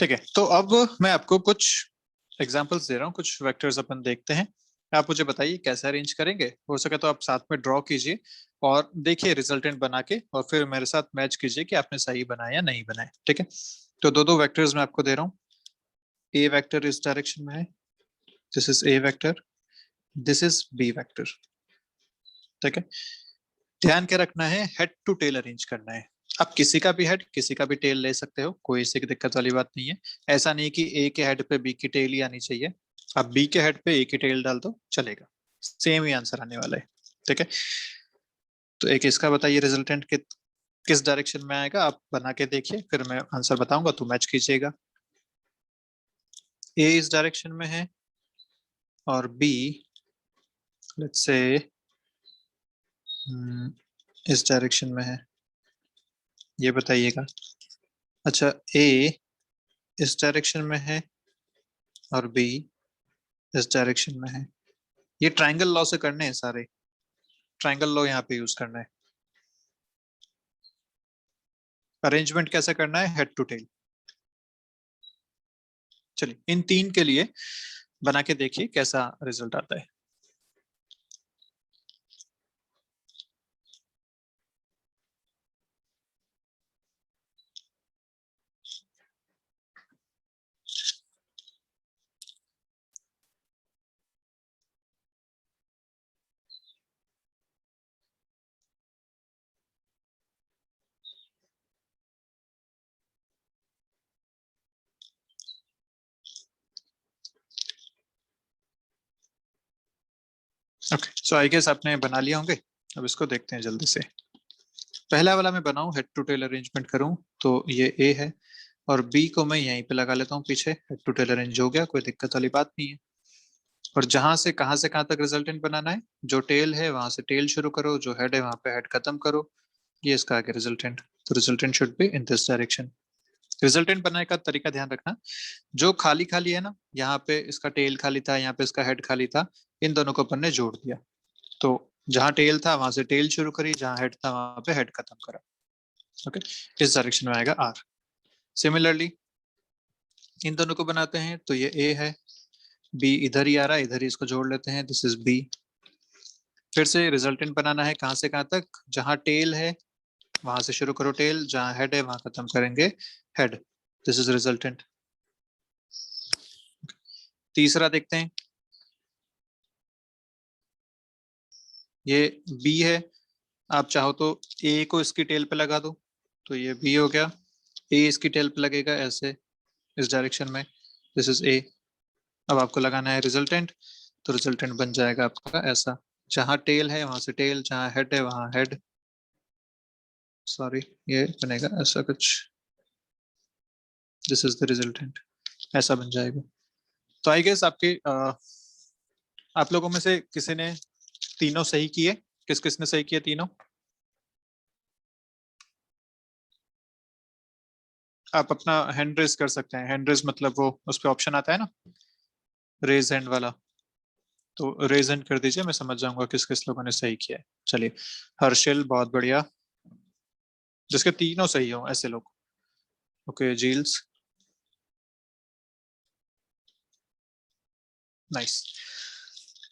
ठीक है, तो अब मैं आपको कुछ एग्जांपल्स दे रहा हूँ, कुछ वेक्टर्स अपन देखते हैं। आप मुझे बताइए कैसे अरेंज करेंगे। हो सके तो आप साथ में ड्रॉ कीजिए और देखिए रिजल्टेंट बना के, और फिर मेरे साथ मैच कीजिए कि आपने सही बनाया या नहीं बनाया। ठीक है, तो दो दो वेक्टर्स मैं आपको दे रहा हूँ। ए वेक्टर इस डायरेक्शन में है, this is A vector, this is B vector. ठीक है, ध्यान क्या रखना है, हेड टू टेल अरेंज करना है। आप किसी का भी हेड किसी का भी टेल ले सकते हो, कोई इससे दिक्कत वाली बात नहीं है। ऐसा नहीं कि ए के हेड पे बी की टेल ही आनी चाहिए, आप बी के हेड पे ए की टेल डाल दो चलेगा, सेम ही आंसर आने वाला है। ठीक है, तो एक इसका बताइए रिजल्टेंट किस डायरेक्शन में आएगा, आप बना के देखिए, फिर मैं आंसर बताऊंगा तो मैच कीजिएगा। ए इस डायरेक्शन में है और बी लेट्स से इस डायरेक्शन में है, ये बताइएगा। अच्छा, ए इस डायरेक्शन में है और बी इस डायरेक्शन में है। ये ट्रायंगल लॉ से करने हैं सारे, ट्रायंगल लॉ यहाँ पे यूज करना है। अरेंजमेंट कैसे करना है, हेड टू टेल। चलिए इन तीन के लिए बना के देखिए कैसा रिजल्ट आता है। ओके, सो आई गेस आपने बना लिया होंगे। अब इसको देखते हैं जल्दी से। पहला वाला मैं बनाऊं, हेड टू टेल अरेंजमेंट करूं, तो ये ए है और बी को मैं यहीं पे लगा लेता हूँ पीछे। हेड टू टेल अरेंज हो गया, कोई दिक्कत वाली बात नहीं है। और जहां से कहां तक रिजल्टेंट बनाना है, जो टेल है वहां से टेल शुरू करो, जो हेड है वहां पे हेड खत्म करो। ये इसका आगे रिजल्टेंट, तो resultant should be in this direction. Resultant बनाने का तरीका ध्यान रखना, जो खाली खाली है ना, यहाँ पे इसका टेल खाली था, यहाँ पे इसका हेड खाली था, इन दोनों को अपन ने जोड़ दिया। तो जहां टेल था वहां से टेल शुरू करी, जहां हेड था वहां पे हेड खत्म करा। ओके, इस डायरेक्शन में आएगा आर। सिमिलरली इन दोनों को बनाते हैं, तो ये ए है, बी इधर ही आ रहा है, इधर ही इसको जोड़ लेते हैं, दिस इज बी। फिर से रिजल्टेंट बनाना है, कहां से कहां तक, जहां टेल है वहां से शुरू करो टेल, जहां हेड है वहां खत्म करेंगे हेड, दिस इज रिजल्टेंट। तीसरा देखते हैं, ये बी है, आप चाहो तो ए को इसकी टेल पे लगा दो, तो ये बी हो गया। ए इसकी टेल पे लगेगा ऐसे, इस डायरेक्शन में, दिस इज ए। अब आपको लगाना है रिजल्टेंट, तो रिजल्टेंट बन जाएगा आपका ऐसा, जहां टेल है वहां से टेल, जहां हेड है वहां हेड। सॉरी, ये बनेगा ऐसा कुछ, दिस इज द रिजल्टेंट, ऐसा बन जाएगा। तो आई गेस आपके आप लोगों में से किसी ने तीनों सही किए, किस किस ने सही किए तीनों। आप अपना हैंड रेज कर सकते हैं, हैंड रेज मतलब वो उस पर ऑप्शन आता है ना, रेज हैंड वाला, तो रेज हैंड कर दीजिए, मैं समझ जाऊंगा किस किस लोगों ने सही किया है। चलिए, हर्षिल बहुत बढ़िया, जिसके तीनों सही हो ऐसे लोग। ओके, जील्स, नाइस,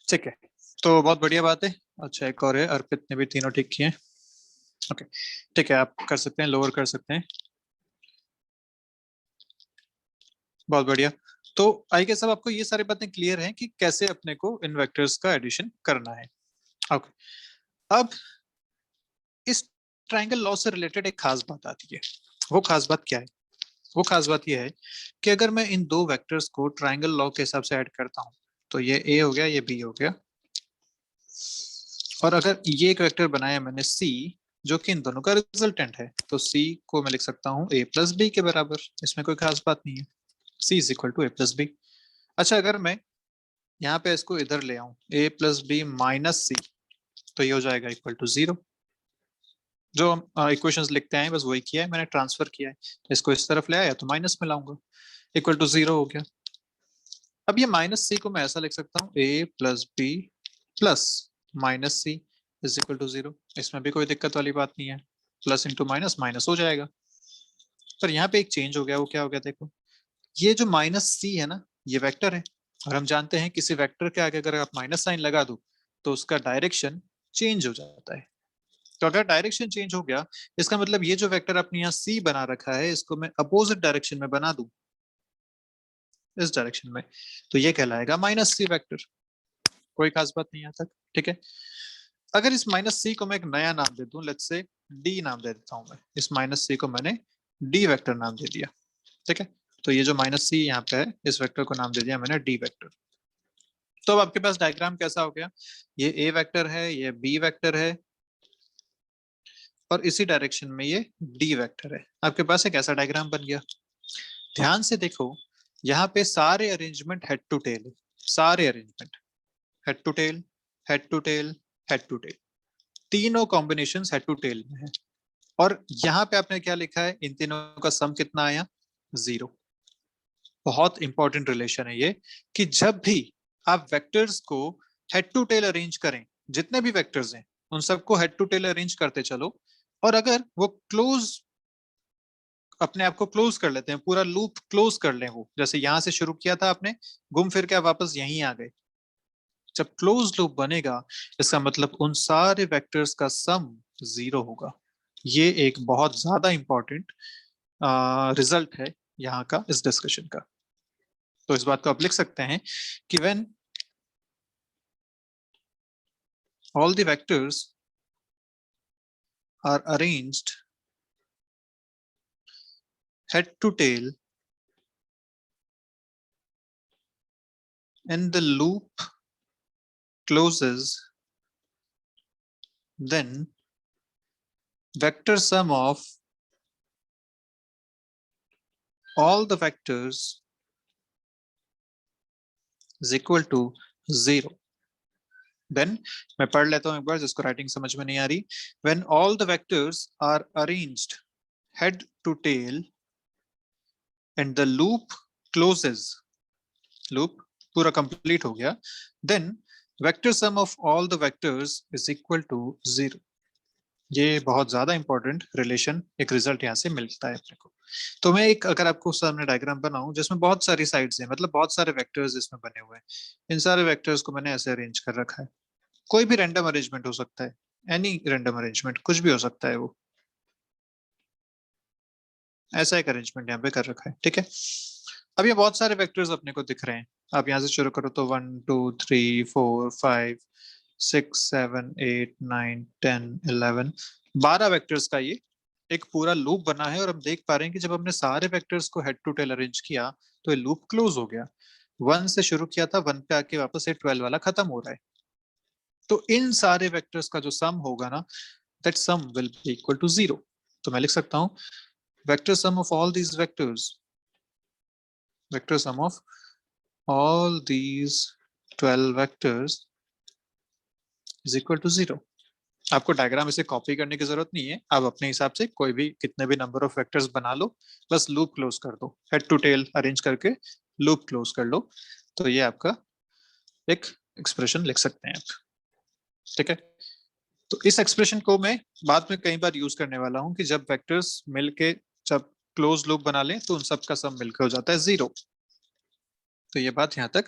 ठीक है, तो बहुत बढ़िया बात है। अच्छा एक और है, अर्पित ने भी तीनों ठीक किए हैं। ओके, ठीक है, आप कर सकते हैं, लोअर कर सकते हैं, बहुत बढ़िया। तो आई गेस अब आपको ये सारी बातें क्लियर हैं कि कैसे अपने को इन वेक्टर्स का एडिशन करना है। ओके, अब इस ट्रायंगल लॉ से रिलेटेड एक खास बात आती है। वो खास बात क्या है, वो खास बात यह है कि अगर मैं इन दो वेक्टर्स को ट्रायंगल लॉ के हिसाब से ऐड करता हूं, तो ये ए हो गया, ये बी हो गया, और अगर ये एक वेक्टर बनाया मैंने सी, जो कि इन दोनों का रिजल्टेंट है, तो सी को मैं लिख सकता हूँ ए प्लस बी के बराबर, इसमें कोई खास बात नहीं है, c is equal to A plus b. अच्छा, अगर मैं यहाँ पे इसको इधर ले आऊं, a plus b minus c, तो ये हो जाएगा इक्वल टू जीरो। जो हम इक्वेशंस लिखते हैं बस वही किया है मैंने, ट्रांसफर किया है, इसको इस तरफ ले आया तो माइनस में लाऊंगा, इक्वल टू जीरो हो गया। अब ये माइनस सी को मैं ऐसा लिख सकता हूँ, a plus b plus minus c is equal to zero, इसमें भी कोई दिक्कत वाली बात नहीं है, प्लस इंटू माइनस माइनस हो जाएगा। पर यहाँ पे एक चेंज हो गया, वो क्या हो गया देखो, ये जो माइनस सी है ना, ये वेक्टर है, और हम जानते हैं किसी वेक्टर के आगे अगर आप माइनस साइन लगा दो तो उसका डायरेक्शन चेंज हो जाता है। तो अगर डायरेक्शन चेंज हो गया, इसका मतलब ये जो वेक्टर आपने यहाँ सी बना रखा है, इसको मैं अपोजिट डायरेक्शन में बना दूं, इस डायरेक्शन में, तो ये कहलाएगा माइनस सी वेक्टर। कोई खास बात नहीं यहाँ तक, ठीक है। अगर इस माइनस सी को मैं एक नया नाम दे दूं, लेट्स से डी नाम दे देता हूं मैं, इस माइनस सी को मैंने डी वेक्टर नाम दे दिया, ठीक है। तो ये जो माइनस सी यहाँ पे है, इस वेक्टर को नाम दे दिया मैंने डी वेक्टर। तो अब आपके पास डायग्राम कैसा हो गया, ये ए वेक्टर है, ये बी वेक्टर है, और इसी डायरेक्शन में ये डी वेक्टर है। आपके पास एक ऐसा डायग्राम बन गया। ध्यान से देखो, यहाँ पे सारे अरेंजमेंट हेड टू टेल है, सारे arrangement head to tail, head to tail, head to tail, तीनों कॉम्बिनेशन हेड टू टेल में है। और यहाँ पे आपने क्या लिखा है, इन तीनों का सम कितना आया, 0। बहुत इंपॉर्टेंट रिलेशन है ये, कि जब भी आप वेक्टर्स को हेड टू टेल अरेंज करें, जितने भी वेक्टर्स हैं उन सबको हेड टू टेल अरेंज करते चलो, और अगर वो क्लोज, अपने आप को क्लोज कर लेते हैं, पूरा लूप क्लोज कर लें, वो जैसे यहां से शुरू किया था आपने, घूम फिर के आप वापस यहीं आ गए, जब क्लोज लूप बनेगा इसका मतलब उन सारे वेक्टर्स का सम 0 होगा। ये एक बहुत ज्यादा इंपॉर्टेंट रिजल्ट है यहाँ का, इस डिस्कशन का। तो इस बात को आप लिख सकते हैं कि when all the vectors are arranged head to tail and the loop closes, then vector sum of all the vectors is equal to 0. Then मैं पढ़ लेता हूं एक बार जिसको राइटिंग समझ में नहीं आ रही। When all the vectors are arranged head to tail and the loop closes, loop पूरा कंप्लीट हो गया, then vector sum of all the vectors is equal to 0. ये बहुत ज्यादा इंपॉर्टेंट रिलेशन, एक रिजल्ट यहाँ से मिलता है अपने को। तो मैं एक, अगर आपको सामने डायग्राम बनाऊं जिसमें बहुत सारी साइड्स हैं, मतलब बहुत सारे वेक्टर्स इसमें बने हुए हैं, इन सारे वेक्टर्स को मैंने ऐसे अरेंज कर रखा है। कोई भी रैंडम अरेंजमेंट हो सकता है, एनी रैंडम अरेंजमेंट, कुछ भी हो सकता है वो, ऐसा एक अरेंजमेंट यहाँ पे कर रखा है, ठीक है। अब ये बहुत सारे वेक्टर्स अपने को दिख रहे हैं। आप यहाँ से शुरू करो तो 1 2 3 4 5 6 7 8 9 10 11, 12 वेक्टर्स का ये एक पूरा लूप बना है। और हम देख पा रहे हैं कि जब हमने सारे वेक्टर्स को हेड टू टेल अरेंज किया तो ये लूप क्लोज हो गया। 1 से शुरू किया था, 1 पे आके वापस से 12 वाला खत्म हो रहा है। तो इन सारे वेक्टर्स का जो सम होगा ना, that sum will be equal to 0। तो मैं लिख सकता हूँ vector sum of all these vectors, vector sum of all these 12 vectors is equal to 0। आपको डायग्राम इसे कॉपी करने की जरूरत नहीं है, आप अपने हिसाब से कोई भी कितने भी नंबर ऑफ वेक्टर्स बना लो, बस लूप क्लोज कर दो, हेड टू टेल अरेंज करके लूप क्लोज कर लो, तो ये आपका एक एक्सप्रेशन लिख सकते हैं आप, ठीक है। तो इस एक्सप्रेशन को मैं बाद में कई बार यूज करने वाला हूं कि जब वेक्टर्स मिलके जब क्लोज लूप बना लें तो उन सब का सम मिलकर हो जाता है 0। तो ये बात यहाँ तक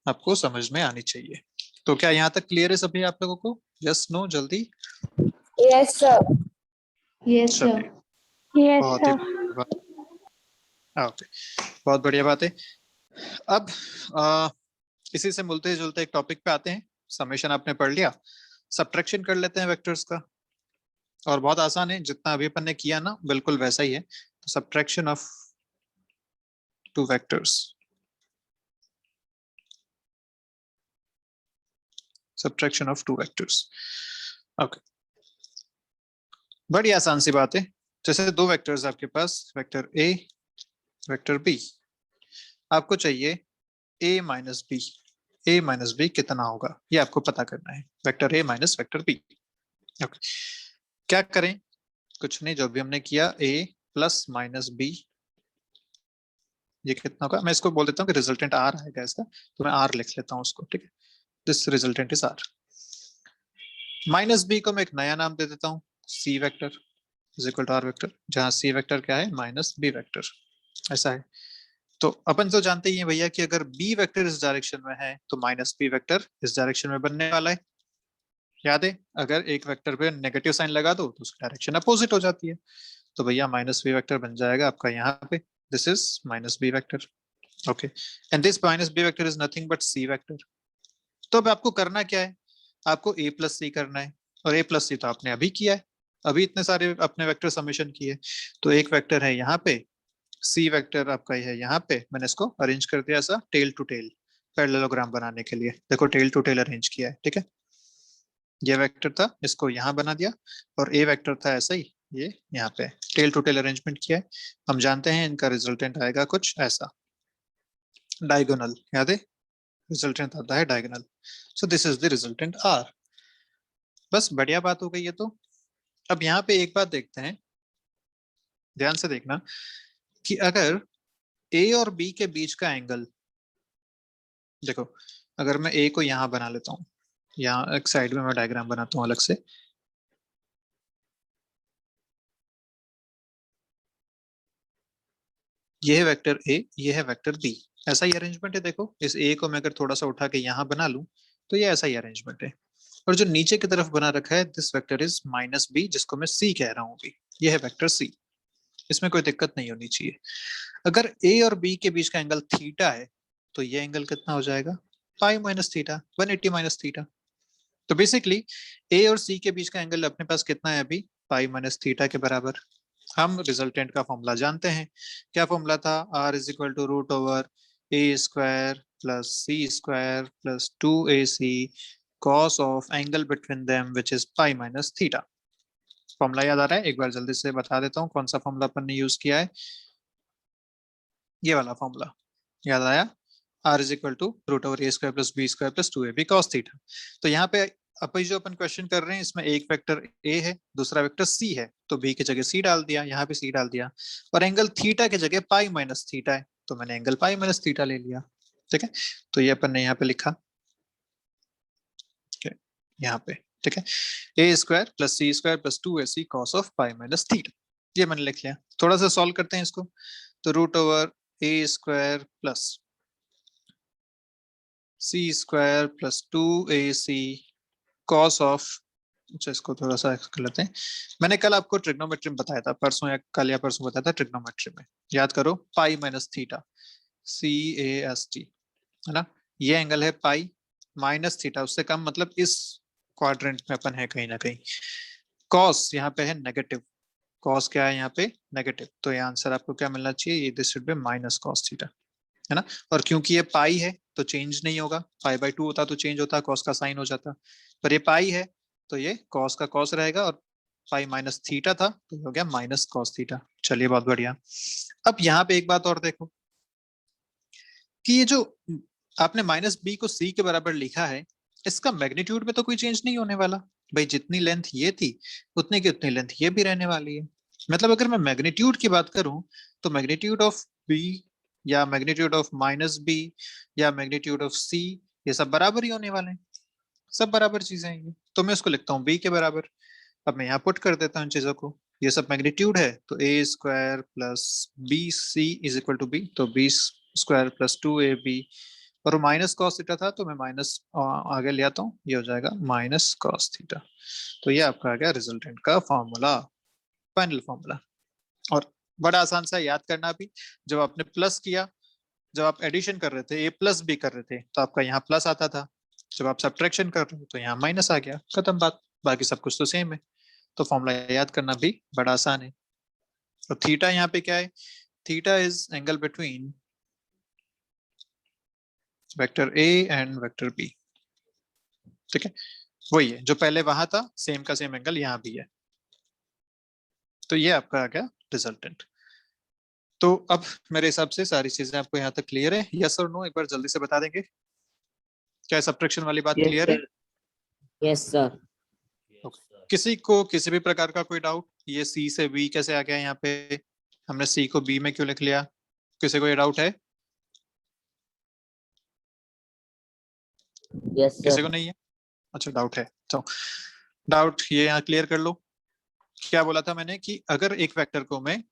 आपको समझ में आनी चाहिए। तो क्या यहाँ तक क्लियर है सभी आप लोगों को? यस नो जल्दी? Yes sir. Yes sir. चलिए, यस बहुत ही सर। ओके, बहुत बढ़िया बात है। अब इसी से मिलते जुलते एक टॉपिक पे आते हैं। समेशन आपने पढ़ लिया, सब्ट्रैक्शन कर लेते हैं वेक्टर्स का, और बहुत आसान है, जितना अभी अपन ने किया ना बिल्कुल वैसा ही है। तो subtraction of two vectors, subtraction of two vectors, okay, बड़ी आसान सी बात है। जैसे दो वेक्टर्स आपके पास, वेक्टर ए, वेक्टर बी, आपको चाहिए a minus B. a minus B कितना होगा ये आपको पता करना है, vector a minus vector b। Okay, क्या करें? कुछ नहीं, जो भी हमने किया, a प्लस माइनस b, ये कितना होगा? मैं इसको बोल देता हूँ कि रिजल्टेंट r आएगा इसका, तो मैं r लिख लेता हूँ उसको, ठीक है। This resultant is r। Minus b को मैं एक नया नाम दे देता हूँ, c vector is equal to r vector, जहाँ c वेक्टर क्या है, माइनस b वेक्टर, ऐसा है। तो अपन तो जानते ही हैं भैया कि अगर बी वेक्टर इस डायरेक्शन में है तो माइनस बी वेक्टर इस डायरेक्शन में बनने वाला है। याद है, अगर एक वेक्टर पे नेगेटिव साइन लगा दो तो उसकी डायरेक्शन अपोजिट हो जाती है। तो भैया माइनस बी वेक्टर बन जाएगा आपका यहाँ पे, this is minus B vector. Okay, and this minus B vector is nothing but C vector. तो अब आपको करना क्या है, आपको a प्लस सी करना है, और a प्लस सी तो आपने अभी किया है, अभी इतने सारे अपने वेक्टर समेशन किए। तो एक वेक्टर है यहाँ पे, सी वेक्टर आपका ये है यहाँ पे, मैंने इसको अरेंज कर दिया ऐसा टेल टू टेल पैरेललोग्राम बनाने के लिए। देखो टेल टू टेल अरेंज किया है, ठीक है। ये वेक्टर था, इसको यहाँ बना दिया, और ए वेक्टर था ऐसा ही, ये यहाँ पे टेल टू टेल अरेंजमेंट किया है। हम जानते हैं इनका रिजल्टेंट आएगा कुछ ऐसा, डायगोनल, याद है, रिजल्टेंट आता है diagonal. So this is the resultant R. बस बढ़िया बात हो गई है। तो अब यहाँ पे एक बात देखते हैं, ध्यान से देखना, कि अगर ए और बी के बीच का एंगल, देखो अगर मैं ए को यहाँ बना लेता हूँ, यहाँ एक साइड में मैं डायग्राम बनाता हूँ अलग से, ये है वेक्टर ए, ये है वेक्टर बी, ऐसा ही अरेंजमेंट है। देखो इस ए को मैं अगर थोड़ा सा उठा के यहाँ बना लूं तो ये ऐसा ही अरेंजमेंट है। और जो नीचे की तरफ बना रखा है, this vector is minus B, जिसको मैं सी कह रहा हूँ अभी, ये है वेक्टर सी। इसमें कोई दिक्कत नहीं होनी चाहिए। अगर ए और बी के बीच का एंगल थीटा है तो ये एंगल कितना हो जाएगा, पाई माइनस थीटा, 180 माइनस थीटा। तो बेसिकली ए और सी के बीच का एंगल अपने पास कितना है अभी, पाई माइनस थीटा के बराबर। हम रिजल्टेंट का फॉर्मूला जानते हैं, क्या फॉर्मूला था, R is equal to root over A square plus C square plus 2ac cos of angle between them which is pi minus theta. Formula याद आ रहा है, एक बार जल्दी से बता देता हूँ कौन सा फॉर्मूला अपन ने यूज किया है। ये वाला फॉर्मूला याद आया, R is equal to root over A square plus B square plus 2ab cos theta. तो यहाँ पे अभी जो अपन क्वेश्चन कर रहे हैं इसमें एक वेक्टर ए है, दूसरा वेक्टर सी है, तो बी की जगह सी डाल दिया, यहाँ पे सी डाल दिया, और एंगल थीटा की जगह पाई माइनस थीटा है, तो मैंने एंगल पाई माइनस थीटा ले लिया, ठीक है। तो ये अपन ने यहाँ पे लिखा, यहाँ पे, ठीक है, a square plus C square plus 2ac cos of pi minus theta, ये मैंने लिख लिया। थोड़ा सा सॉल्व करते हैं इसको, तो root over A square plus C square plus 2ac cos of, अच्छा इसको थोड़ा सा कर लेते हैं, मैंने कल आपको ट्रिग्नोमेट्री में बताया था, परसों या कल या परसों बताया था ट्रिग्नोमेट्री में, याद करो, पाई माइनस थीटा, CAST, है ना। ये एंगल है पाई माइनस थीटा, उससे कम, मतलब इस क्वाड्रेंट में अपन है कहीं ना कहीं। कॉस यहाँ पे है नेगेटिव, कॉस क्या है यहाँ पे, नेगेटिव, तो ये आंसर आपको क्या मिलना चाहिए, ये this should be minus cos theta, है ना। और क्योंकि ये पाई है तो चेंज नहीं होगा, पाई बाय 2 होता तो चेंज होता, कॉस का साइन हो जाता, पर ये पाई है तो ये कॉस का कॉस रहेगा, और पाई माइनस थीटा था तो हो गया माइनस कॉस थीटा। चलिए बहुत बढ़िया। अब यहाँ पे एक बात और देखो, कि ये जो आपने माइनस बी को सी के बराबर लिखा है, इसका मैग्नीट्यूड में तो कोई चेंज नहीं होने वाला भाई, जितनी लेंथ ये थी उतनी की उतनी लेंथ ये भी रहने वाली है। मतलब अगर मैं मैग्नीट्यूड की बात करूं तो मैग्नीट्यूड ऑफ बी या मैग्नीट्यूड ऑफ माइनस बी या मैग्नीट्यूड ऑफ सी, ये सब बराबर ही होने वाले हैं, सब बराबर चीजें हैं ये, तो मैं उसको लिखता हूँ बी के बराबर। अब मैं यहाँ पुट कर देता हूँ इन चीजों को, ये सब मैग्नीट्यूड है, तो a square plus b c is equal to b, तो बी स्क्वायर प्लस 2ab, और माइनस कॉस थीटा था तो मैं माइनस आगे ले आता हूँ, ये हो जाएगा माइनस कॉस थीटा। तो ये आपका आ गया रिजल्टेंट का फॉर्मूला, फाइनल फॉर्मूला। और बड़ा आसान सा याद करना भी, जब आपने प्लस किया, जब आप एडिशन कर रहे थे ए प्लस बी कर रहे थे तो आपका यहाँ प्लस आता था, जब आप सब्ट्रैक्शन कर रहे हो तो यहाँ माइनस आ गया, खत्म बात, बाकी सब कुछ तो सेम है। तो फॉर्मूला याद करना भी बड़ा आसान है। तो थीटा यहाँ पे क्या है, theta is angle between vector A and vector B, ठीक है, वही है जो पहले वहां था, सेम का सेम एंगल यहाँ भी है। तो ये आपका आ गया रिजल्टेंट। तो अब मेरे हिसाब से सारी चीजें आपको यहाँ तक क्लियर है, यस और नो एक बार जल्दी से बता देंगे, क्या सब्ट्रैक्शन वाली बात यस क्लियर है। Sir, yes sir. किसी को किसी भी प्रकार का कोई डाउट, ये सी से बी कैसे आ गया यहाँ पे, हमने सी को बी में क्यों लिख लिया, किसी को ये डाउट है, यस किसी सर। को नहीं है, अच्छा डाउट है, तो डाउट ये यहाँ क्लियर कर लो। क्या बोला था मैंने, कि अगर एक वेक्टर को मैं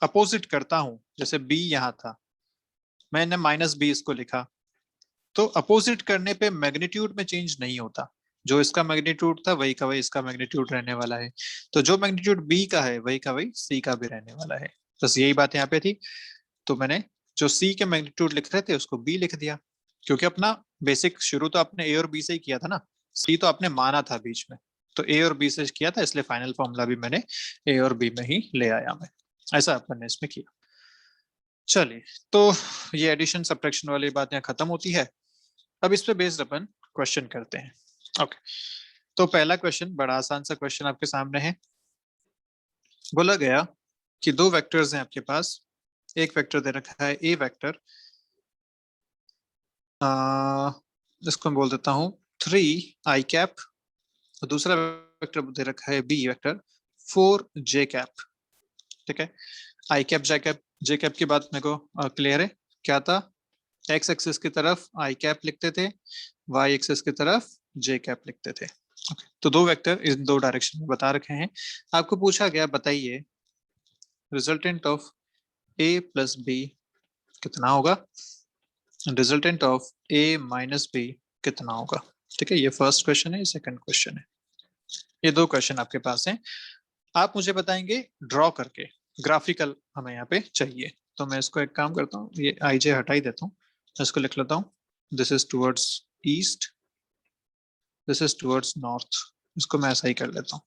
अपोजिट करता हूं, जैसे बी यहाँ था, मैंने -b इसको लिखा, तो अपोजिट करने पे मैग्नीट्यूड में चेंज नहीं होता, जो इसका मैग्नीट्यूड था वही का वही इसका मैग्नीट्यूड रहने वाला है, तो जो मैग्नीट्यूड b का है वही का वही c का भी रहने वाला है। बस यही बात यहाँ पे थी। तो मैंने जो c के मैग्नीट्यूड लिख रहे थे उसको b लिख दिया, क्योंकि अपना बेसिक शुरू तो आपने a और b से ही किया था ना, c तो आपने माना था बीच में, तो a और b से किया था, इसलिए फाइनल फॉर्मूला भी मैंने a और b में ही ले आया मैं। ऐसा अपन ने इसमें किया। चलिए, तो ये एडिशन सब्ट्रैक्शन वाली बात यहाँ खत्म होती है। अब इस पे बेस्ड अपन क्वेश्चन करते हैं। ओके, तो पहला क्वेश्चन बड़ा आसान सा क्वेश्चन आपके सामने है। बोला गया कि दो वेक्टर्स हैं आपके पास, एक वेक्टर दे रखा है ए वेक्टर, इसको मैं बोल देता हूँ 3i कैप, और दूसरा वेक्टर दे रखा है बी वेक्टर 4j कैप। ठीक है, आई कैप जे कैप की बात मेरे को क्लियर है। क्या था, एक्स एक्सिस की तरफ आई कैप लिखते थे, वाई एक्सिस की तरफ जे कैप लिखते थे। तो दो वेक्टर इन दो डायरेक्शन में बता रखे हैं। आपको पूछा गया बताइए resultant of A plus B कितना होगा, resultant of A minus B कितना होगा। ठीक है, ये फर्स्ट क्वेश्चन है, ये सेकंड क्वेश्चन है। ये दो क्वेश्चन आपके पास हैं, आप मुझे बताएंगे ड्रॉ करके, ग्राफिकल हमें यहाँ पे चाहिए। तो मैं इसको एक काम करता हूँ, ये आई जे हटा ही देता हूँ, इसको लिख लेता हूँ this is towards east, this is towards north, इसको मैं ऐसा ही कर लेता हूँ।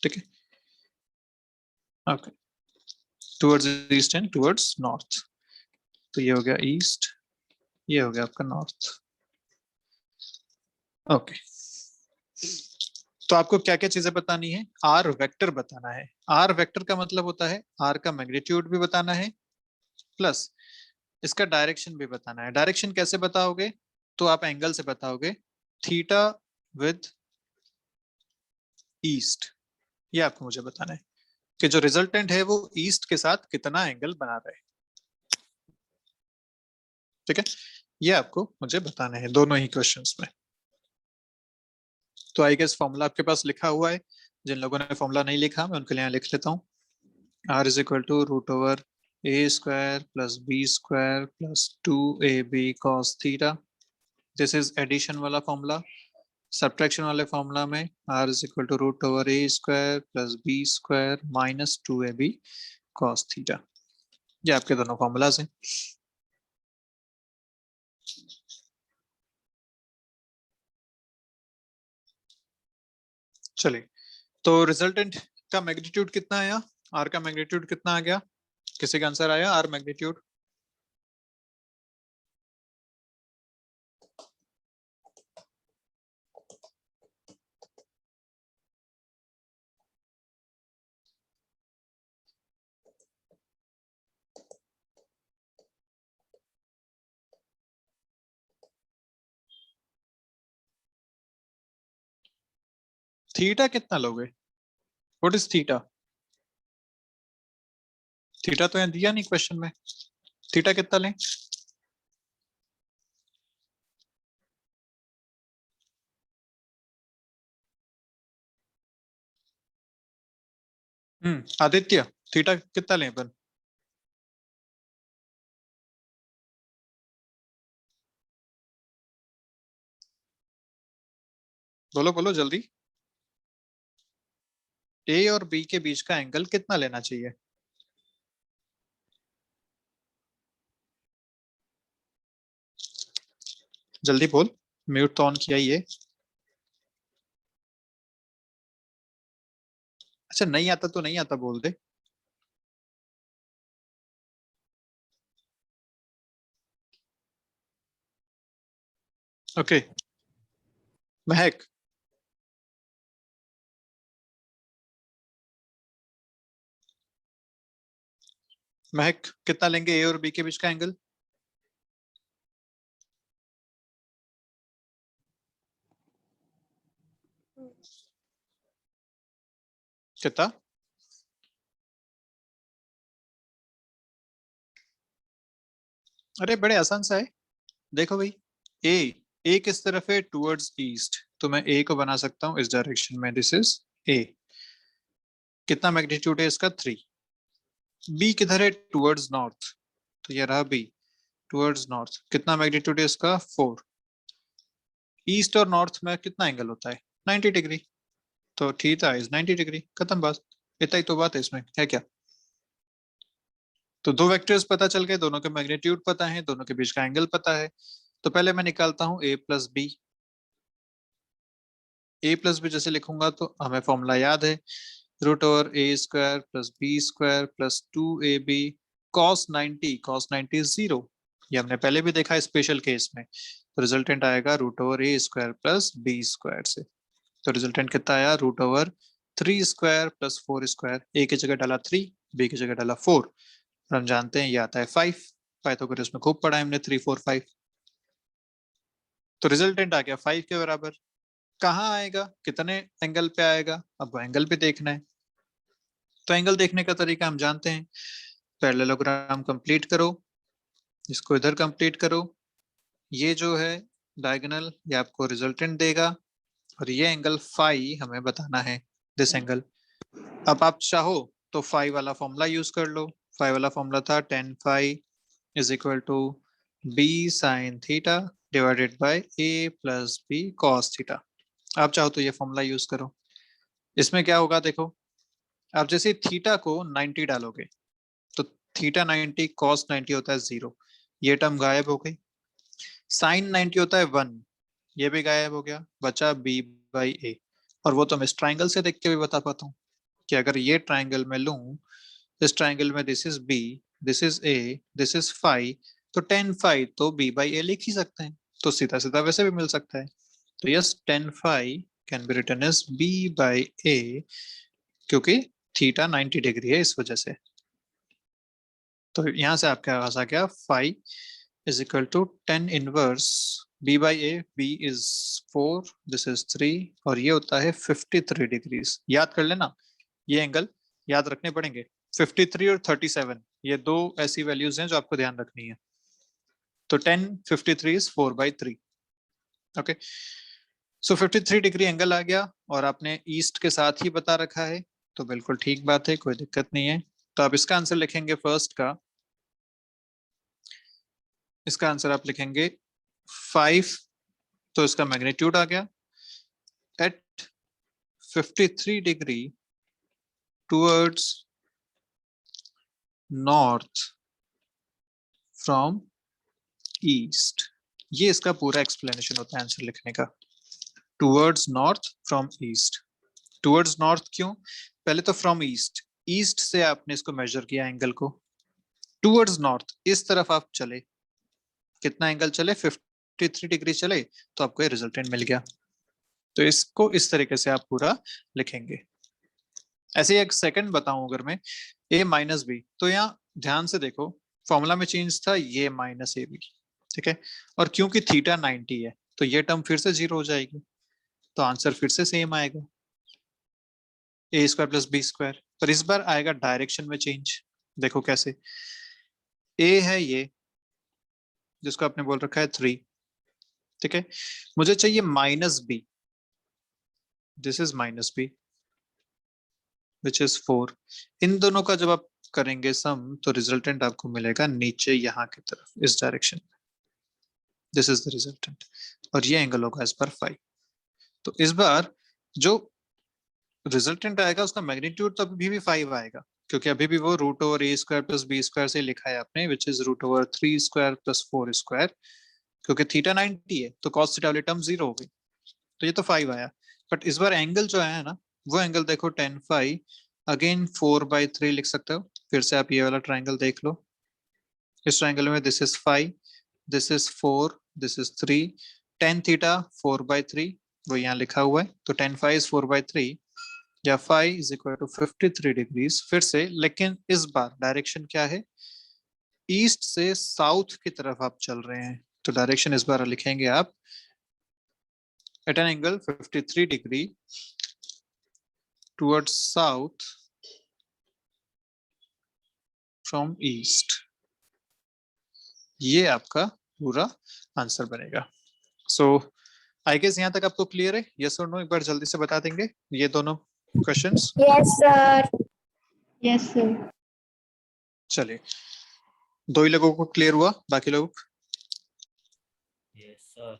ठीक है, okay, towards east and towards north, तो ये हो गया ईस्ट, ये हो गया आपका नॉर्थ। ओके, तो आपको क्या क्या चीजें बतानी है, आर वेक्टर बताना है। आर वेक्टर का मतलब होता है आर का मैग्नीट्यूड भी बताना है, प्लस इसका डायरेक्शन भी बताना है। डायरेक्शन कैसे बताओगे, तो आप एंगल से बताओगे, थीटा विद ईस्ट, ये आपको मुझे बताना है कि जो रिजल्टेंट है वो ईस्ट के साथ कितना एंगल बना रहा है। ठीक है, ये आपको मुझे बताना है दोनों ही क्वेश्चंस में। तो आई गेस फॉर्मूला आपके पास लिखा हुआ है, जिन लोगों ने फॉर्मूला नहीं लिखा मैं उनके लिए लिख लेता हूँ। R is equal to root over A square plus B square plus 2ab cos theta, this is addition वाला फॉर्मूला। सब्ट्रैक्शन वाले फॉर्मूला में R is equal to root over A square plus B square minus 2ab cos theta, ये आपके दोनों formulas हैं। चलिए, तो resultant का मैग्नीट्यूड कितना आया, आर का मैग्नीट्यूड कितना आ गया, किसी का आंसर आया आर मैग्नीट्यूड? थीटा कितना लोगे, व्हाट इज थीटा? थीटा तो यहाँ दिया नहीं क्वेश्चन में, थीटा कितना लें? आदित्य, थीटा कितना लें अपन? बोलो बोलो जल्दी, ए और बी के बीच का एंगल कितना लेना चाहिए? जल्दी बोल, म्यूट तो ऑन किया ही है। अच्छा, नहीं आता तो नहीं आता बोल दे। ओके, महक, महक कितना लेंगे ए और बी के बीच का एंगल? कितना? अरे बड़े आसान सा है, देखो भाई, ए ए किस तरफ है, टुवर्ड्स ईस्ट, तो मैं ए को बना सकता हूँ इस डायरेक्शन में, दिस इज ए। कितना मैग्नीट्यूड है इसका, 3। बी किधर है, टुवर्ड्स नॉर्थ, तो ये रहा बी, टुवर्ड्स नॉर्थ, कितना मैग्नीट्यूड है इसका 4। ईस्ट और नॉर्थ में कितना एंगल होता है 90 डिग्री, तो थीटा इज 90 डिग्री, खत्म बात। इतना ही तो बात है, इसमें है क्या। तो दो वेक्टर्स पता चल गए, दोनों के मैग्नीट्यूड पता है, दोनों के बीच का एंगल पता है। तो पहले मैं निकालता हूं a plus B. a plus B जैसे लिखूंगा तो हमें फॉर्मूला याद है, root over A square plus B square plus 2ab cos 90, cos 90 is 0। ये हमने पहले भी देखा स्पेशल केस में। तो रिजल्टेंट आएगा रूट ओवर ए स्क्वायर प्लस बी स्क्वायर से। तो रिजल्टेंट कितना आया, root over 3 square plus 4 square. A की जगह डाला 3, बी की जगह डाला 4, और हम जानते हैं ये आता है 5। पाइथागोरस में खूब पढ़ा है हमने 3 4 5। तो रिजल्टेंट आ गया 5 के बराबर। कहाँ आएगा, कितने एंगल पे आएगा, अब वो एंगल पे देखना है। तो एंगल देखने का तरीका हम जानते हैं, पैरेललोग्राम कंप्लीट करो, इसको इधर कंप्लीट करो, ये जो है डायगोनल ये आपको रिजल्टेंट देगा, और ये एंगल फाई हमें बताना है, दिस एंगल। अब आप चाहो तो फाई वाला फॉर्मूला यूज कर लो। फाई वाला फॉर्मूला था tan phi is equal to b sin theta divided by a plus b cos theta. आप चाहो तो ये फॉर्मूला यूज करो। इसमें क्या होगा देखो, आप जैसे थीटा को 90 डालोगे तो थीटा 90 cos 90 होता है 0, ये टर्म गायब हो गई। साइन 90 होता है 1, ये भी गायब हो गया, बचा b बाई a। और वो तो मैं इस ट्राइंगल से देख के भी बता पाता हूँ कि अगर ये ट्राइंगल में लूं, इस ट्राइंगल में this is b, this is a, this is phi, तो tan फाई तो b बाई a लिख ही सकते हैं, तो सीधा सीधा वैसे भी मिल सकता है। तो yes, tan phi can be written as b by a, क्योंकि थीटा 90 डिग्री है इस वजह से। तो यहां से आपके पास आ गया phi is equal to tan inverse b by a, b is 4, this is 3, और ये होता है 53 डिग्रीज। याद कर लेना, ये एंगल याद रखने पड़ेंगे, 53 और 37, ये दो ऐसी वैल्यूज हैं जो आपको ध्यान रखनी है। तो 10 53 is 4/3। Okay, so 53 degree angle आ गया, और आपने ईस्ट के साथ ही बता रखा है, तो बिल्कुल ठीक बात है, कोई दिक्कत नहीं है। तो आप इसका आंसर लिखेंगे फर्स्ट का, इसका आंसर आप लिखेंगे 5, तो इसका मैग्नीट्यूड आ गया at 53 degree towards north from east. ये इसका पूरा एक्सप्लेनेशन होता है आंसर लिखने का, towards north from east. Towards north क्यों, पहले तो फ्रॉम ईस्ट, ईस्ट से आपने इसको मेजर किया एंगल को, टुवर्ड्स नॉर्थ इस तरफ आप चले, कितना एंगल चले 53 डिग्री चले, तो आपको ये रिजल्टेंट मिल गया। तो इसको इस तरीके से आप पूरा लिखेंगे। ऐसे एक सेकंड बताऊं, अगर मैं a माइनस बी, तो यहाँ ध्यान से देखो फॉर्मूला में चेंज था ये माइनस ए बी, ठीक है, और क्योंकि थीटा 90 है तो ये टर्म फिर से 0 हो जाएगी, तो आंसर फिर से सेम आएगा ए स्क्वायर प्लस बी स्क्वायर, पर इस बार आएगा डायरेक्शन में चेंज। देखो कैसे, ए है ये जिसको आपने बोल रखा है 3, ठीक है, मुझे चाहिए minus B, this is minus B which is 4। इन दोनों का जब आप करेंगे सम, तो रिजल्टेंट आपको मिलेगा नीचे यहाँ की तरफ इस डायरेक्शन में, दिस इज द रिजल्टेंट, और ये एंगल होगा इस बार 5। तो इस बार जो रिजल्टेंट आएगा उसका मैग्नीट्यूड तो अभी भी 5 आएगा, क्योंकि अभी भी वो रूट ओवर ए स्क्वायर प्लस बी स्क्वायर से लिखा है आपने, which is root over 3 square plus 4 square, क्योंकि थीटा 90 है तो कॉस थीटा वाली टर्म 0 हो गई, तो ये तो 5 आया। बट इस बार एंगल जो आया है ना, वो एंगल देखो tan फाई अगेन 4/3 लिख सकते हो। फिर से आप ये वाला ट्राइंगल देख लो, इस ट्राइंगल में this is 5, this is 4, this is 3, tan theta 4/3 वो यहाँ लिखा हुआ है, तो tan फाई इज 4/3 या phi is equal to 53 degrees. फिर से, लेकिन इस बार डायरेक्शन क्या है, ईस्ट से साउथ की तरफ आप चल रहे हैं, तो डायरेक्शन इस बार लिखेंगे आप at an angle 53 degree towards south from east. ये आपका पूरा आंसर बनेगा। सो आई गेस यहाँ तक आपको क्लियर है, यस और नो एक बार जल्दी से बता देंगे ये दोनों questions. Yes, sir. Yes, sir. चलिए, दो ही लोगों को क्लियर हुआ, बाकी लोग? Yes, sir.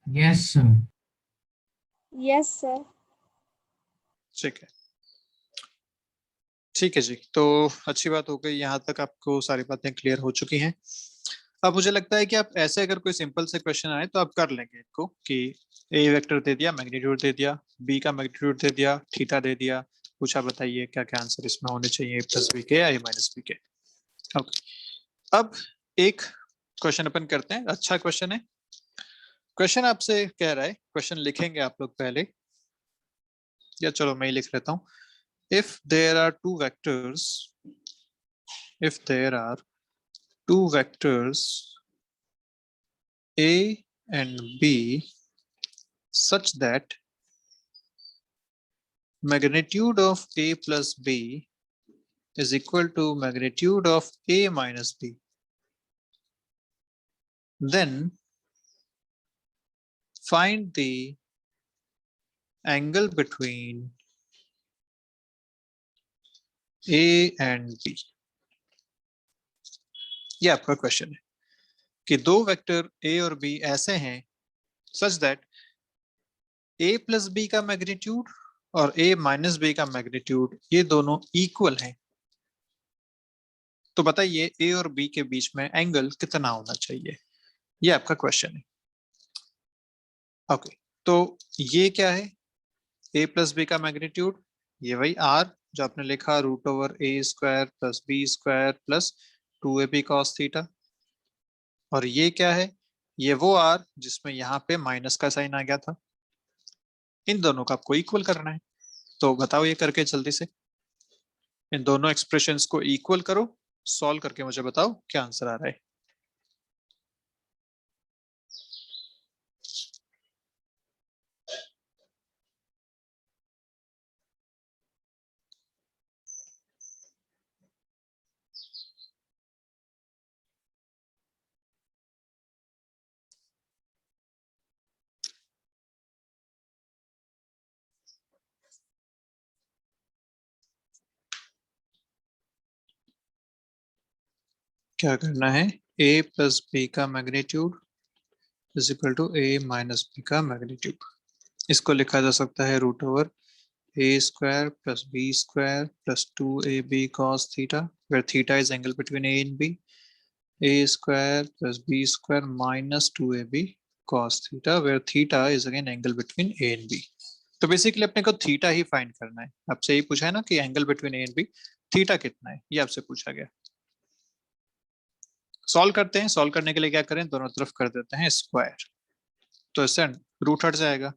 Yes, sir. Yes, sir. ठीक है, ठीक है जी। तो अच्छी बात हो गई, यहाँ तक आपको सारी बातें क्लियर हो चुकी हैं। अब मुझे लगता है कि आप ऐसे अगर कोई सिंपल से क्वेश्चन आए तो आप कर लेंगे इनको, कि ए वेक्टर दे दिया, मैग्नीट्यूड दे दिया, बी का मैग्नीट्यूड दे दिया, थीटा दे दिया, कुछ आप बताइए क्या क्या आंसर इसमें होने चाहिए, ए प्लस बी के या ए माइनस बी के। ओके, अब एक क्वेश्चन अपन करते हैं, अच्छा क्वेश्चन है। क्वेश्चन आपसे कह रहा है, क्वेश्चन लिखेंगे आप लोग पहले, या चलो मैं ही लिख लेता हूँ। If there are two vectors, if there are two vectors A and B such that magnitude of A plus B is equal to magnitude of A minus B, then find the angle between A and B। ये आपका question है कि दो vector A और B ऐसे हैं such that A plus B का magnitude और A माइनस B का मैग्नीट्यूड ये दोनों इक्वल हैं। तो बताइए A और B के बीच में एंगल कितना होना चाहिए, ये आपका क्वेश्चन है। ओके, तो ये क्या है, A प्लस बी का मैग्नीट्यूड, ये वही R जो आपने लिखा रूट ओवर ए square plus B square plus 2ab cos theta. और ये क्या है, ये वो R जिसमें यहाँ पे माइनस का साइन आ गया था। इन दोनों का आपको इक्वल करना है, तो बताओ ये करके जल्दी से। इन दोनों एक्सप्रेशंस को इक्वल करो, सॉल्व करके मुझे बताओ क्या आंसर आ रहा है। क्या करना है, a प्लस बी का magnitude is equal to a minus B का मैग्नीट्यूड। इसको लिखा जा सकता है root over a square plus b square plus 2ab cos theta, where theta is angle between a and b, a square plus b square minus 2ab cos theta, where theta is again angle between a and b। तो basically अपने को theta ही find करना है। आपसे यही पूछा है ना कि angle between A and B theta कितना है, ये आपसे पूछा गया। सॉल्व करते हैं, सॉल्व करने के लिए क्या करें, दोनों तरफ कर देते हैं स्क्वायर, तो इससे रूट हट जाएगा।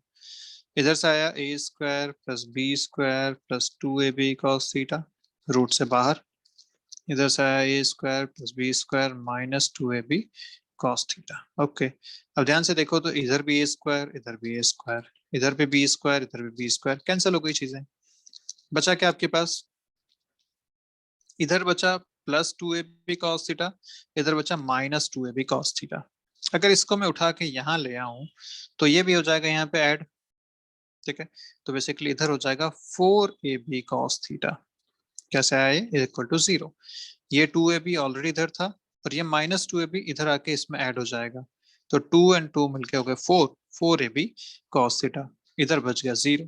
इधर से आया a square plus B square plus 2ab cos theta, root से बाहर। इधर से आया a square plus B square minus 2ab cos theta. Okay, अब ध्यान से देखो तो इधर भी ए स्क्वायर, इधर भी ए स्क्वायर, इधर भी बी स्क्वायर, इधर भी बी स्क्वायर, कैंसिल हो गई चीजें। बचा क्या आपके पास, इधर बचा प्लस 2ab cos थीटा, इधर बचा माइनस 2ab cos थीटा। अगर इसको मैं उठा के यहाँ ले आऊं तो ये भी हो जाएगा यहाँ पे ऐड, ठीक है। तो बेसिकली इधर हो जाएगा 4ab cos थीटा, कैसे आया ये, इक्वल टू 0। ये 2ab ऑलरेडी इधर था और ये माइनस 2ab इधर आके इसमें ऐड हो जाएगा, तो 2 and 2 मिलके हो गए 4ab cos थीटा, इधर बच गया 0।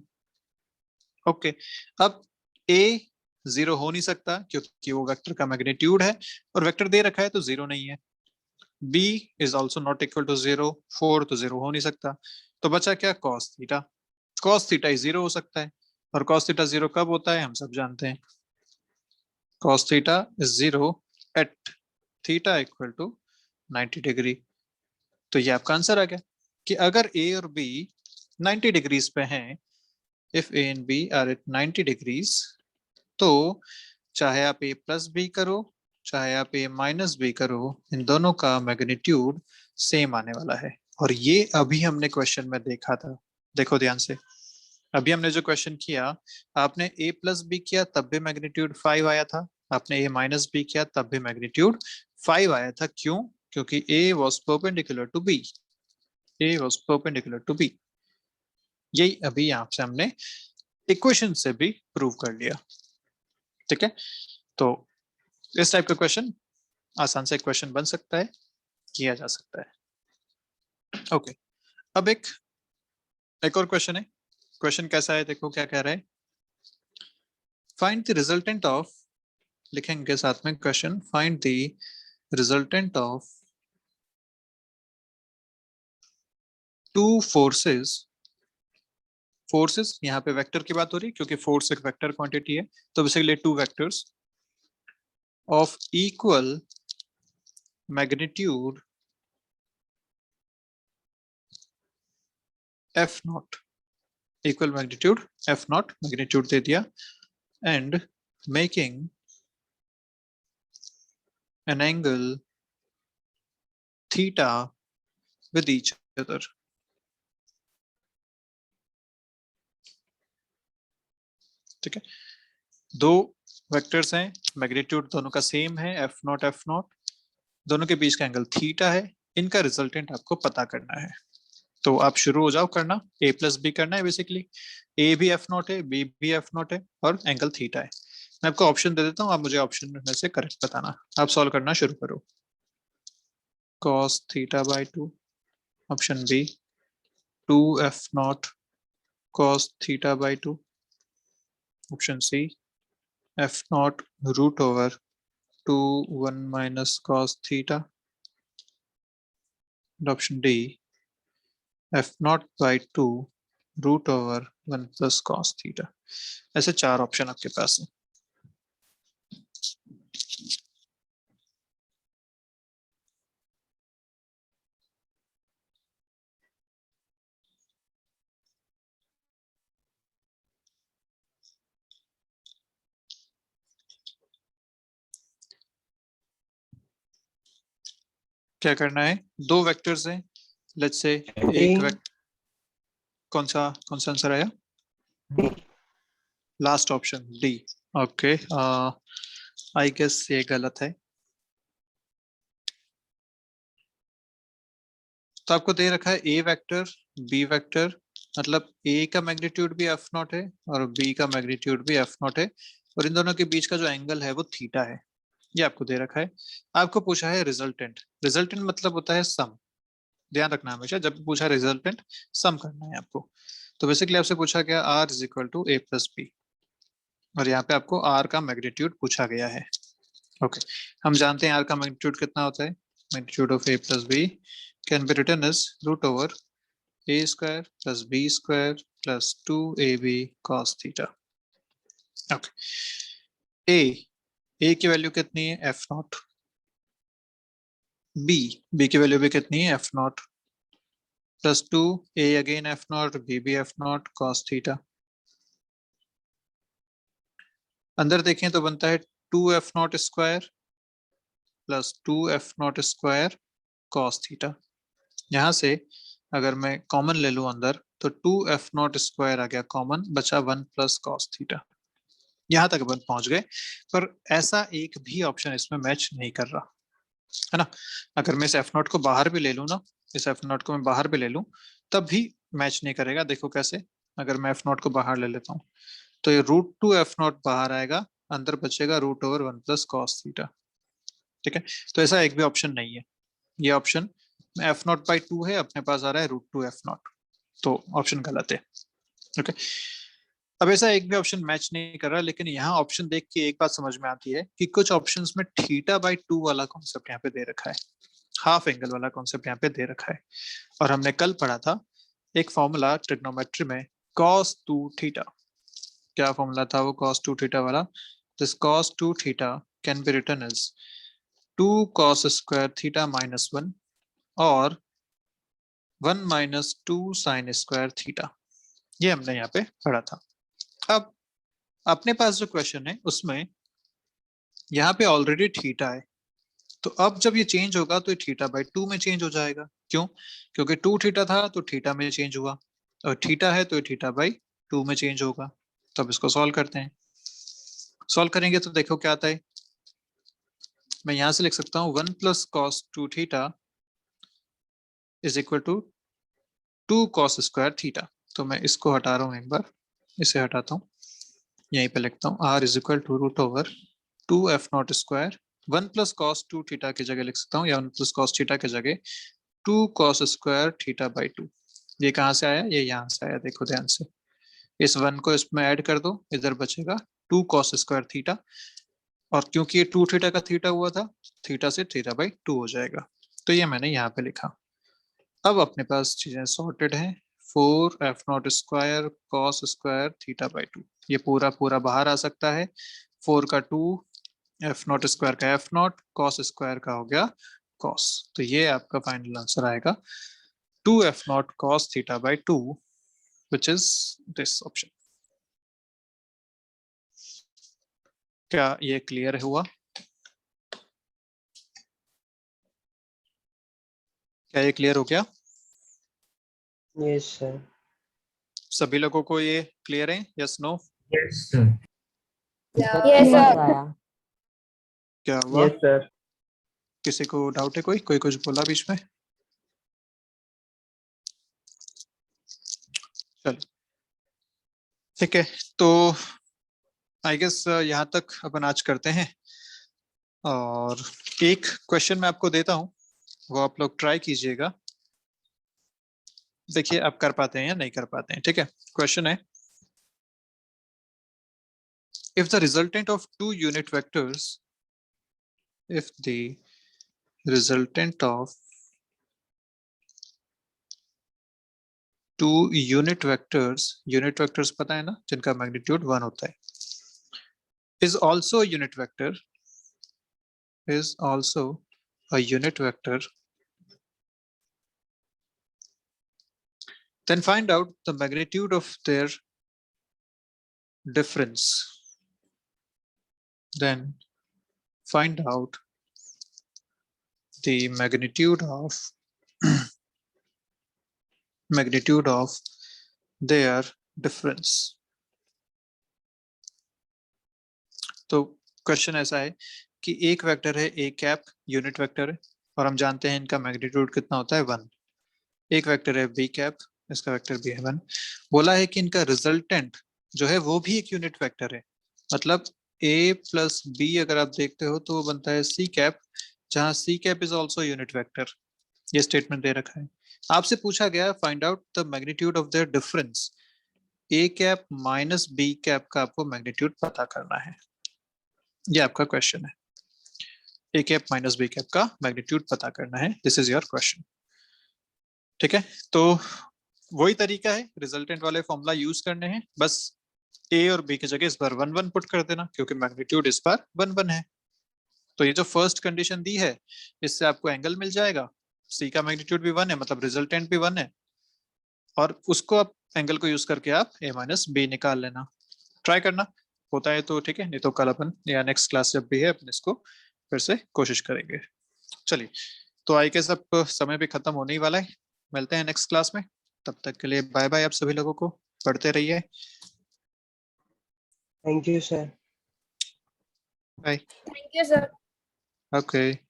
ओके, अब a 0 हो नहीं सकता क्योंकि वो वेक्टर का मैग्नीट्यूड है और वेक्टर दे रखा है तो 0 नहीं है। b is also not equal to 0, 4 तो 0 हो नहीं सकता। तो बचा क्या, cos थीटा। cos थीटा 0 हो सकता है, और cos थीटा 0 कब होता है हम सब जानते हैं, cos theta is 0 at theta equal to 90 degree. तो ये आपका आंसर आ गया कि अगर a और b 90 डिग्रीज पे हैं, if a and b are at 90 degrees, तो चाहे आप a प्लस बी करो चाहे आप a माइनस बी करो, इन दोनों का मैग्नीट्यूड सेम आने वाला है। और ये अभी हमने क्वेश्चन में देखा था, देखो ध्यान से। अभी हमने जो क्वेश्चन किया, आपने a प्लस बी किया तब भी मैग्नीट्यूड 5 आया था, आपने a माइनस बी किया तब भी मैग्नीट्यूड 5 आया था। क्यों, क्योंकि a was perpendicular to b, a was perpendicular to b। यही अभी यहाँ से हमने इक्वेशन से भी प्रूव कर लिया, ठीक है। तो इस टाइप का क्वेश्चन आसान से क्वेश्चन बन सकता है, किया जा सकता है। ओके, अब एक और क्वेश्चन है। क्वेश्चन कैसा है, देखो क्या कह रहा है। फाइंड द रिजल्टेंट ऑफ, लिखेंगे साथ में question, find the resultant of two forces. Forces यहाँ पे वेक्टर की बात हो रही है क्योंकि फोर्स एक वेक्टर क्वांटिटी है, तो basically two vectors of equal magnitude F naught, equal magnitude F naught, magnitude दे दिया, and making an angle theta with each other. ठीक है, दो वेक्टर्स हैं, मैग्नीट्यूड दोनों का सेम है, एफ नॉट, दोनों के बीच का एंगल थीटा है, इनका रिजल्टेंट आपको पता करना है। तो आप शुरू हो जाओ करना, a प्लस बी करना है बेसिकली, a भी एफ नॉट है, b भी एफ नॉट है और एंगल थीटा है। मैं आपको ऑप्शन दे देता हूँ, आप मुझे ऑप्शन में से करेक्ट बताना। आप सॉल्व करना शुरू करो। cos theta by 2, option B 2f naught cos theta by 2, option C f naught root over 2 1 minus cos theta, option D f naught by 2 root over 1 plus cos theta. ऐसे चार option आपके पास है। क्या करना है, दो वेक्टर्स हैं, let's say एक वेक्टर, कौन सा आंसर आया? Last option D. Okay, I guess ये गलत है। तो आपको दे रखा है ए वेक्टर बी वेक्टर, मतलब ए का मैग्नीट्यूड भी एफ नॉट है और बी का मैग्नीट्यूड भी एफ नॉट है, और इन दोनों के बीच का जो एंगल है वो थीटा है, ये आपको दे रखा है। आपको पूछा है रिजल्टेंट, रिजल्टेंट मतलब होता है सम, ध्यान रखना हमेशा जब पूछा रिजल्टेंट सम करना है आपको। तो बेसिकली आपसे पूछा गया R is equal to A plus B, और यहाँ पे आपको आर का मैग्नीट्यूड पूछा गया है। ओके, हम जानते हैं आर का मैग्नीट्यूड कितना होता है, magnitude of A plus B can be written as root over a square plus b square plus 2ab cos theta. Okay. a की वैल्यू कितनी है f नॉट, b की वैल्यू भी कितनी है f not, plus 2 a again f not, b भी f not cos theta. अंदर देखें तो बनता है 2f not square plus 2f not square cos theta. यहाँ से अगर मैं कॉमन ले लूं अंदर तो 2f नॉट स्क्वायर आ गया कॉमन, बचा 1 प्लस cos थीटा। यहाँ तक अपन पहुंच गए, पर ऐसा एक भी ऑप्शन इसमें मैच नहीं कर रहा है ना। अगर मैं इस एफ नॉट को बाहर भी ले लूं ना, इस एफ नॉट को मैं बाहर भी ले लूं तब भी मैच नहीं करेगा। देखो कैसे, अगर मैं एफ नॉट को बाहर ले लेता हूँ तो ये रूट टू एफ नॉट बाहर आएगा, अंदर बचेगा root over 1 plus cos theta. ठीक है, तो ऐसा एक भी ऑप्शन नहीं है। ये ऑप्शन एफ नॉट बाई 2 है, अपने पास आ रहा है रूट टू एफ नॉट, तो ऑप्शन गलत है। ओके, अब ऐसा एक भी ऑप्शन मैच नहीं कर रहा, लेकिन यहाँ ऑप्शन देख के एक बात समझ में आती है कि कुछ ऑप्शंस में थीटा बाई 2 वाला कॉन्सेप्ट यहाँ पे दे रखा है, हाफ एंगल वाला कॉन्सेप्ट यहाँ पे दे रखा है। और हमने कल पढ़ा था एक फॉर्मूला ट्रिग्नोमेट्री में cos 2 थीटा, क्या फॉर्मूला था वो cos 2 थीटा वाला? This cos 2 theta can be written as 2 cos square theta minus 1 और 1 माइनस 2 साइन स्क्वायर थीटा। ये हमने यहाँ पे पढ़ा था। अब अपने पास जो क्वेश्चन है उसमें यहाँ पे ऑलरेडी थीटा है, तो अब जब ये चेंज होगा तो ये थीटा बाई 2 में चेंज हो जाएगा। क्यों? क्योंकि 2 थीटा था तो थीटा में चेंज हुआ, और थीटा है तो ये थीटा बाई 2 में चेंज होगा। तो अब इसको सॉल्व करते हैं। सॉल्व करेंगे तो देखो क्या आता है, मैं यहां से लिख सकता हूँ 1 plus cos 2 theta is equal to 2 cos square theta. तो मैं इसको हटा रहा हूँ, एक बार इसे हटाता हूँ, यहीं पे लिखता हूँ r is equal to root over 2 F naught square 1 plus cos 2 theta की जगह लिख सकता हूँ, या 1 प्लस कॉस थीटा की जगह 2 कॉस स्क्वायर थीटा बाई 2। ये कहाँ से आया? ये यहाँ से आया, देखो ध्यान से। इस 1 को इसमें ऐड कर दो, इधर बचेगा 2 कॉस स्क्वायर थीटा, और क्योंकि ये 2 थीटा का थीटा हुआ था, थीटा से थीटा बाई 2 हो जाएगा। तो ये मैंने यहाँ पे लिखा। अब अपने पास चीजें सॉर्टेड हैं। 4 F naught square cos square theta by 2, ये पूरा पूरा बाहर आ सकता है। 4 का 2, एफ नॉट स्क्वायर का एफ नॉट, कॉस स्क्वायर का हो गया कॉस। तो ये आपका फाइनल आंसर आएगा 2 F naught cos theta by 2, which is this option. क्या ये क्लियर हुआ? क्या ये क्लियर हो गया? Yes sir. सभी लोगों को ये क्लियर है? Yes no? Yes, sir. Yes, sir. आया। क्या हुआ? Yes sir. किसी को डाउट है? कोई कुछ बोला बीच में? चलो ठीक है, तो आई गेस यहाँ तक अपन आज करते हैं। और एक क्वेश्चन मैं आपको देता हूँ, वो आप लोग ट्राई कीजिएगा, देखिए आप कर पाते हैं या नहीं कर पाते हैं। ठीक है, क्वेश्चन है, if the resultant of two unit vectors, if the resultant of two unit vectors पता है ना, जिनका मैग्नीट्यूड 1 होता है, is also a unit vector, then find out the magnitude of their difference. Then find out the magnitude of their difference. तो question ऐसा है कि एक वेक्टर है ए कैप, यूनिट वेक्टर है, और हम जानते हैं इनका मैग्नीट्यूड कितना होता है 1। एक वेक्टर है बी कैप, इसका वेक्टर भी है 1। बोला है कि इनका रिजल्टेंट जो है वो भी एक यूनिट वेक्टर है, मतलब ए प्लस बी अगर आप देखते हो तो वो बनता है सी कैप, जहां C cap is also unit vector. ये स्टेटमेंट दे रखा है। आपसे पूछा गया find out the magnitude of their difference. A cap minus B cap का आपको मैग्नीट्यूड पता करना है, ये आपका क्वेश्चन है। ए कैप माइनस बी कैप का मैग्नीट्यूड पता करना है, दिस इज योर क्वेश्चन। ठीक है, तो वही तरीका है, रिजल्टेंट वाले फॉर्मूला यूज करने हैं, बस ए और बी की जगह इस बार 1 1 पुट कर देना, क्योंकि मैग्नीट्यूड इस बार 1 1 है। तो ये जो फर्स्ट कंडीशन दी है, इससे आपको एंगल मिल जाएगा, सी का मैग्नीट्यूड भी 1 है, मतलब रिजल्टेंट भी 1 है, और उसको आप एंगल को यूज करके आप ए माइनस बी निकाल लेना। ट्राई करना, होता है तो ठीक है, नहीं तो कल अपन या नेक्स्ट क्लास जब भी है अपन इसको फिर से कोशिश करेंगे। चलिए, तो आई के सब समय भी खत्म होने ही वाला है, मिलते हैं नेक्स्ट क्लास में, तब तक के लिए बाय बाय आप सभी लोगों को, पढ़ते रहिए। Thank you sir. Bye. Thank you, sir. Okay.